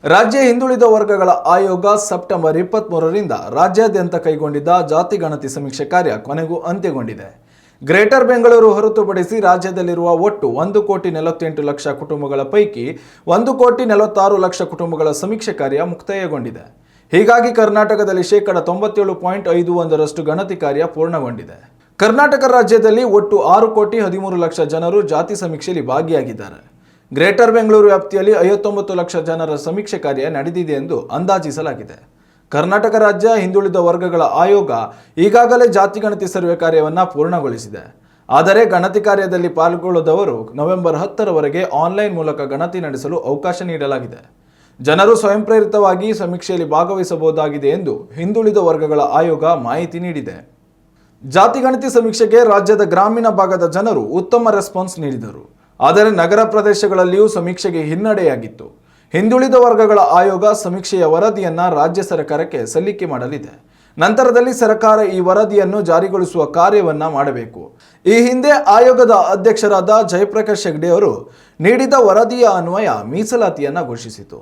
ರಾಜ್ಯ ಹಿಂದುಳಿದ ವರ್ಗಗಳ ಆಯೋಗ ಸೆಪ್ಟೆಂಬರ್ 23ರಿಂದ ರಾಜ್ಯಾದ್ಯಂತ ಕೈಗೊಂಡಿದ್ದ ಜಾತಿ ಗಣತಿ ಸಮೀಕ್ಷೆ ಕಾರ್ಯ ಕೊನೆಗೂ ಅಂತ್ಯಗೊಂಡಿದೆ. ಗ್ರೇಟರ್ ಬೆಂಗಳೂರು ಹೊರತುಪಡಿಸಿ ರಾಜ್ಯದಲ್ಲಿರುವ ಒಟ್ಟು 1,48,00,000 ಕುಟುಂಬಗಳ ಪೈಕಿ 1,46,00,000 ಕುಟುಂಬಗಳ ಸಮೀಕ್ಷೆ ಕಾರ್ಯ ಮುಕ್ತಾಯಗೊಂಡಿದೆ. ಹೀಗಾಗಿ ಕರ್ನಾಟಕದಲ್ಲಿ 97.51% ಗಣತಿ ಕಾರ್ಯ ಪೂರ್ಣಗೊಂಡಿದೆ. ಕರ್ನಾಟಕ ರಾಜ್ಯದಲ್ಲಿ ಒಟ್ಟು 6,13,00,000 ಜನರು ಜಾತಿ ಸಮೀಕ್ಷೆಯಲ್ಲಿ ಭಾಗಿಯಾಗಿದ್ದಾರೆ. ಗ್ರೇಟರ್ ಬೆಂಗಳೂರು ವ್ಯಾಪ್ತಿಯಲ್ಲಿ 59 ಲಕ್ಷ ಜನರ ಸಮೀಕ್ಷೆ ಕಾರ್ಯ ನಡೆದಿದೆ ಎಂದು ಅಂದಾಜಿಸಲಾಗಿದೆ. ಕರ್ನಾಟಕ ರಾಜ್ಯ ಹಿಂದುಳಿದ ವರ್ಗಗಳ ಆಯೋಗ ಈಗಾಗಲೇ ಜಾತಿ ಗಣತಿ ಸರ್ವೆ ಕಾರ್ಯವನ್ನು ಪೂರ್ಣಗೊಳಿಸಿದೆ. ಆದರೆ ಗಣತಿ ಕಾರ್ಯದಲ್ಲಿ ಪಾಲ್ಗೊಳ್ಳದವರು ನವೆಂಬರ್ 10ರವರೆಗೆ ಆನ್ಲೈನ್ ಮೂಲಕ ಗಣತಿ ನಡೆಸಲು ಅವಕಾಶ ನೀಡಲಾಗಿದೆ. ಜನರು ಸ್ವಯಂ ಪ್ರೇರಿತವಾಗಿ ಸಮೀಕ್ಷೆಯಲ್ಲಿ ಭಾಗವಹಿಸಬಹುದಾಗಿದೆ ಎಂದು ಹಿಂದುಳಿದ ವರ್ಗಗಳ ಆಯೋಗ ಮಾಹಿತಿ ನೀಡಿದೆ. ಜಾತಿ ಗಣತಿ ಸಮೀಕ್ಷೆಗೆ ರಾಜ್ಯದ ಗ್ರಾಮೀಣ ಭಾಗದ ಜನರು ಉತ್ತಮ ರೆಸ್ಪಾನ್ಸ್ ನೀಡಿದರು. ಆದರೆ ನಗರ ಪ್ರದೇಶಗಳಲ್ಲಿಯೂ ಸಮೀಕ್ಷೆಗೆ ಹಿನ್ನಡೆಯಾಗಿತ್ತು. ಹಿಂದುಳಿದ ವರ್ಗಗಳ ಆಯೋಗ ಸಮೀಕ್ಷೆಯ ವರದಿಯನ್ನು ರಾಜ್ಯ ಸರ್ಕಾರಕ್ಕೆ ಸಲ್ಲಿಕೆ ಮಾಡಲಿದೆ. ನಂತರದಲ್ಲಿ ಸರ್ಕಾರ ಈ ವರದಿಯನ್ನು ಜಾರಿಗೊಳಿಸುವ ಕಾರ್ಯವನ್ನು ಮಾಡಬೇಕು. ಈ ಹಿಂದೆ ಆಯೋಗದ ಅಧ್ಯಕ್ಷರಾದ ಜಯಪ್ರಕಾಶ್ ಹೆಗ್ಡೆ ಅವರು ನೀಡಿದ ವರದಿಯ ಅನ್ವಯ ಮೀಸಲಾತಿಯನ್ನು ಘೋಷಿಸಿತು.